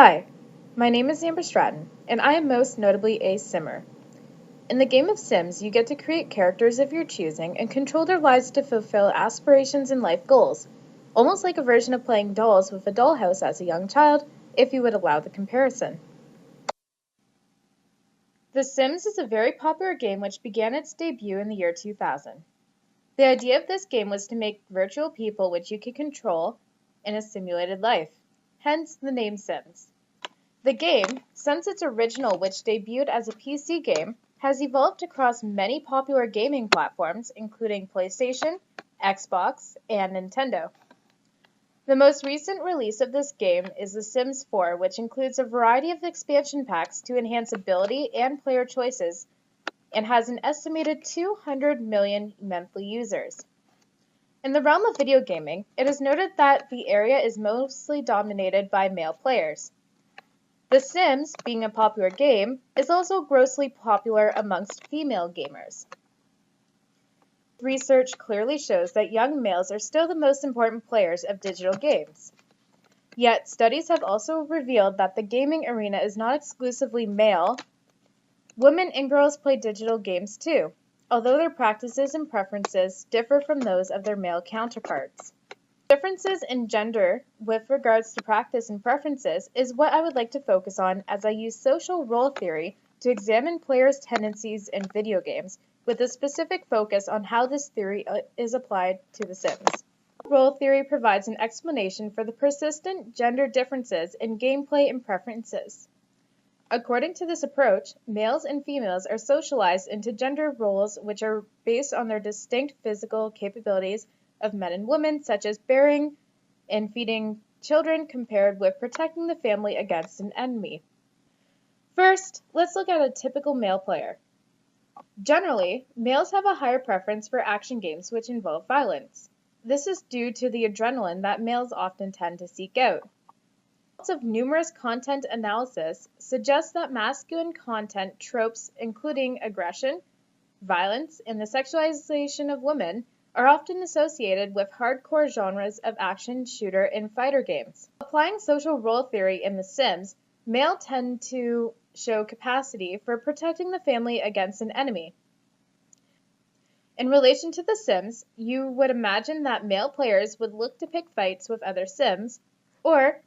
Hi, my name is Amber Stratton, and I am most notably a Simmer. In the game of Sims, you get to create characters of your choosing and control their lives to fulfill aspirations and life goals, almost like a version of playing dolls with a dollhouse as a young child, if you would allow the comparison. The Sims is a very popular game which began its debut in the year 2000. The idea of this game was to make virtual people which you could control in a simulated life, hence the name Sims. The game, since its original which debuted as a PC game, has evolved across many popular gaming platforms including PlayStation, Xbox, and Nintendo. The most recent release of this game is The Sims 4, which includes a variety of expansion packs to enhance ability and player choices, and has an estimated 200 million monthly users. In the realm of video gaming, it is noted that the area is mostly dominated by male players. The Sims, being a popular game, is also grossly popular amongst female gamers. Research clearly shows that young males are still the most important players of digital games. Yet, studies have also revealed that the gaming arena is not exclusively male. Women and girls play digital games too, although their practices and preferences differ from those of their male counterparts. Differences in gender with regards to practice and preferences is what I would like to focus on as I use social role theory to examine players' tendencies in video games, with a specific focus on how this theory is applied to The Sims. Role theory provides an explanation for the persistent gender differences in gameplay and preferences. According to this approach, males and females are socialized into gender roles which are based on their distinct physical capabilities of men and women, such as bearing and feeding children compared with protecting the family against an enemy. First, let's look at a typical male player. Generally, males have a higher preference for action games which involve violence. This is due to the adrenaline that males often tend to seek out. Results of numerous content analysis suggest that masculine content tropes including aggression, violence, and the sexualization of women are often associated with hardcore genres of action, shooter, and fighter games. Applying social role theory in The Sims, males tend to show capacity for protecting the family against an enemy. In relation to The Sims, you would imagine that male players would look to pick fights with other Sims, or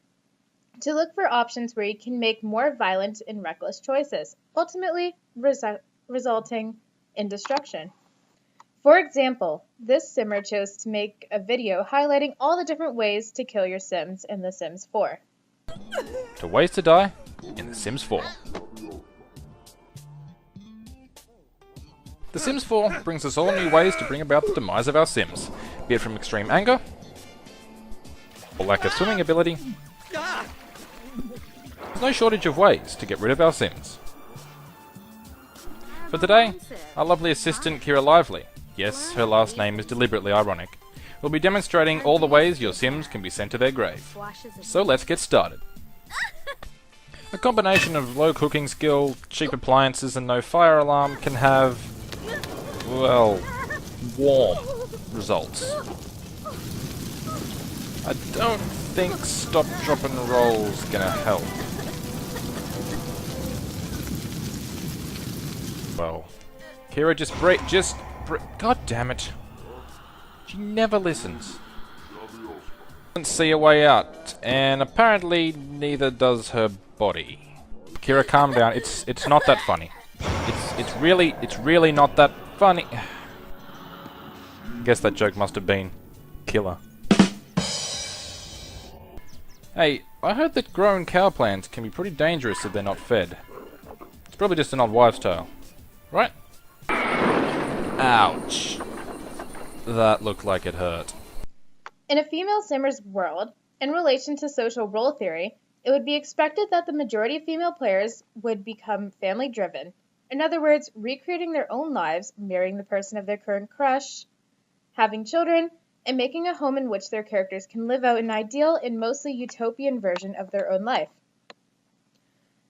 to look for options where you can make more violent and reckless choices, ultimately resulting in destruction. For example, this Simmer chose to make a video highlighting all the different ways to kill your Sims in The Sims 4. To ways to die in The Sims 4. The Sims 4 brings us all new ways to bring about the demise of our Sims, be it from extreme anger, or lack of swimming ability. There's no shortage of ways to get rid of our Sims. For today, our lovely assistant Kira Lively, yes, her last name is deliberately ironic, will be demonstrating all the ways your Sims can be sent to their grave. So let's get started. A combination of low cooking skill, cheap appliances and no fire alarm can have, well, warm results. I don't think stop, drop and roll's gonna help. Well, Kira God damn it. She never listens. Doesn't see a way out, and apparently neither does her body. Kira, calm down. It's not that funny. It's really not that funny. Guess that joke must have been killer. Hey, I heard that growing cow plants can be pretty dangerous if they're not fed. It's probably just an old wives' tale, right? Ouch. That looked like it hurt. In a female Simmer's world, in relation to social role theory, it would be expected that the majority of female players would become family-driven. In other words, recreating their own lives, marrying the person of their current crush, having children, and making a home in which their characters can live out an ideal and mostly utopian version of their own life.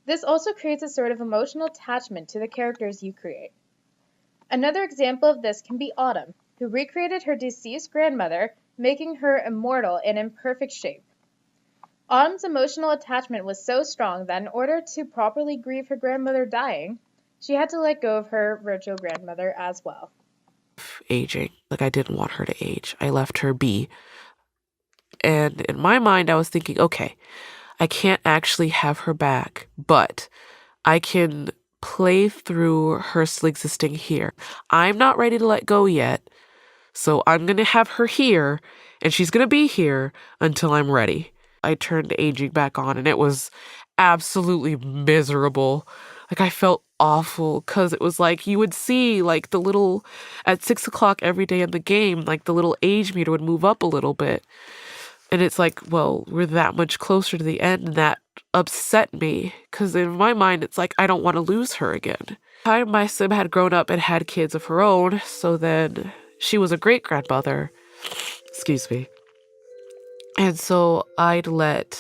This also creates a sort of emotional attachment to the characters you create. Another example of this can be Autumn, who recreated her deceased grandmother, making her immortal and in perfect shape. Autumn's emotional attachment was so strong that in order to properly grieve her grandmother dying, she had to let go of her virtual grandmother as well. Aging. Like, I didn't want her to age. I left her be. And in my mind, I was thinking, okay, I can't actually have her back, but I can play through her still existing here. I'm not ready to let go yet, so I'm going to have her here, and she's going to be here until I'm ready. I turned aging back on, and it was absolutely miserable. Like, I felt awful, because it was like, you would see, like, the little, at 6 o'clock every day in the game, like, the little age meter would move up a little bit. And it's like, well, we're that much closer to the end, and that upset me, because in my mind, it's like, I don't want to lose her again. My sim had grown up and had kids of her own, so then she was a great-grandmother. Excuse me. And so I'd let,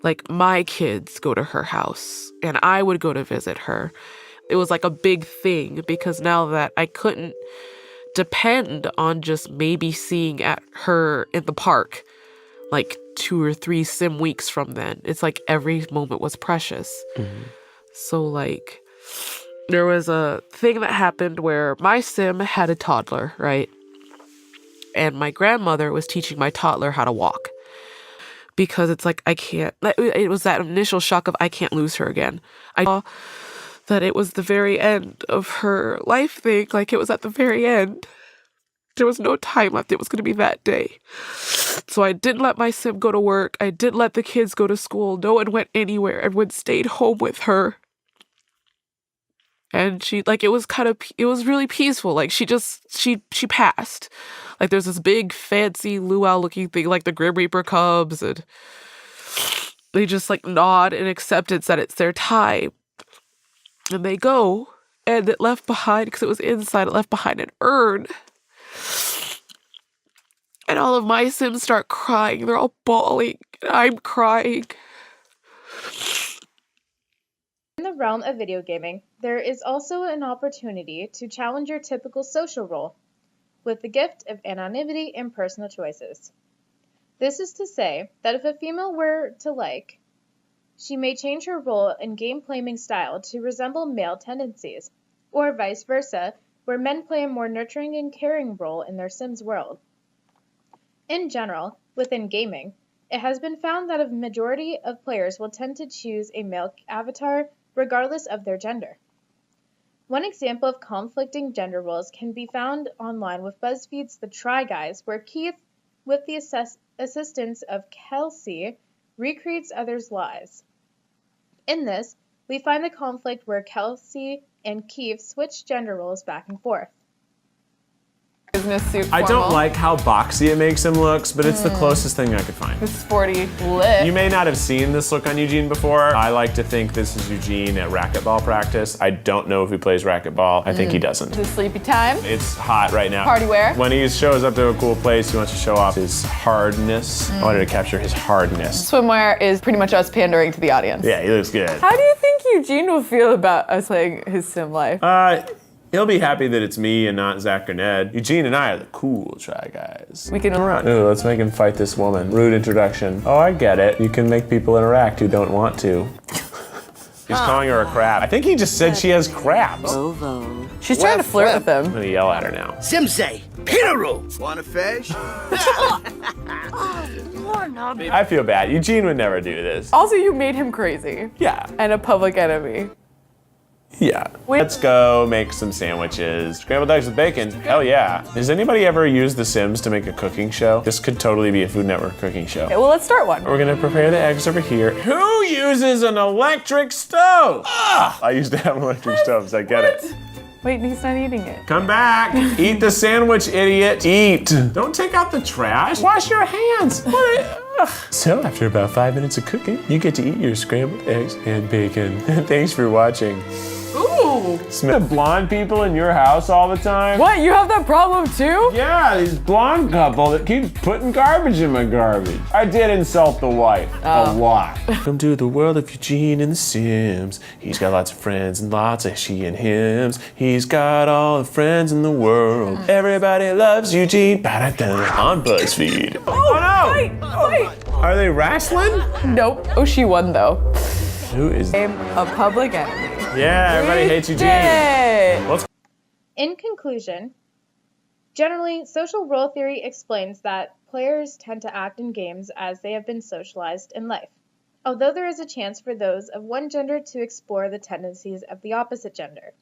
like, my kids go to her house, and I would go to visit her. It was like a big thing, because now that I couldn't depend on just maybe seeing at her in the park like 2 or 3 sim weeks from then. It's like every moment was precious. Mm-hmm. So like there was a thing that happened where my sim had a toddler, right? And my grandmother was teaching my toddler how to walk, because it's like, I can't, it was that initial shock of I can't lose her again. I saw that it was the very end of her life thing. Like, it was at the very end. There was no time left. It was going to be that day. So I didn't let my sim go to work. I didn't let the kids go to school. No one went anywhere. Everyone stayed home with her. And she, like, it was really peaceful. Like, she passed. Like, there's this big, fancy, luau-looking thing, like the Grim Reaper cubs, and they just, like, nod in acceptance that it's their time. And they go, and it left behind, because it was inside, it left behind an urn. And all of my Sims start crying. They're all bawling, and I'm crying. In the realm of video gaming, there is also an opportunity to challenge your typical social role with the gift of anonymity and personal choices. This is to say that if a female were to like, she may change her role and game-playing style to resemble male tendencies, or vice versa, where men play a more nurturing and caring role in their Sims world. In general, within gaming, it has been found that a majority of players will tend to choose a male avatar regardless of their gender. One example of conflicting gender roles can be found online with BuzzFeed's The Try Guys, where Keith, with the assistance of Kelsey, recreates others' lives. In this, we find the conflict where Kelsey and Keith switch gender roles back and forth. Business suit I formal. don't like how boxy it makes him look, but it's the closest thing I could find. The sporty lip. You may not have seen this look on Eugene before. I like to think this is Eugene at racquetball practice. I don't know if he plays racquetball. I think he doesn't. The sleepy time. It's hot right now. Party wear. When he shows up to a cool place, he wants to show off his hardness. I wanted to capture his hardness. Swimwear is pretty much us pandering to the audience. Yeah, he looks good. How do you think Eugene will feel about us playing his sim life? He'll be happy that it's me and not Zach or Ned. Eugene and I are the cool Try Guys. We can Around. Ooh, let's make him fight this woman. Rude introduction. Oh, I get it. You can make people interact who don't want to. He's calling her a crab. I think he just said she has crabs. She's trying to flirt with him. I'm gonna yell at her now. Simsei, Pinaroo. Want a fish? I feel bad. Eugene would never do this. Also, you made him crazy. Yeah. And a public enemy. Yeah. Let's go make some sandwiches. Scrambled eggs with bacon. Hell yeah. Has anybody ever used The Sims to make a cooking show? This could totally be a Food Network cooking show. Okay, well, let's start one. We're gonna prepare the eggs over here. Who uses an electric stove? Ah! I used to have electric stoves, I get it. Wait, he's not eating it. Come back. Eat the sandwich, idiot. Eat. Don't take out the trash. Wash your hands. So after about 5 minutes of cooking, you get to eat your scrambled eggs and bacon. Thanks for watching. Ooh. Smell blonde people in your house all the time? What, you have that problem too? Yeah, these blonde couple that keep putting garbage in my garbage. I did insult the wife a lot. Welcome to the world of Eugene and the Sims. He's got lots of friends and lots of she and hims. He's got all the friends in the world. Everybody loves Eugene. Ba-da-da, on BuzzFeed. Oh no! Wait! Are they wrestling? Nope. Oh, she won though. Who is? I'm a public enemy. Yeah, everybody hates Did Eugene. it. Let's In conclusion, generally, social role theory explains that players tend to act in games as they have been socialized in life, although there is a chance for those of one gender to explore the tendencies of the opposite gender.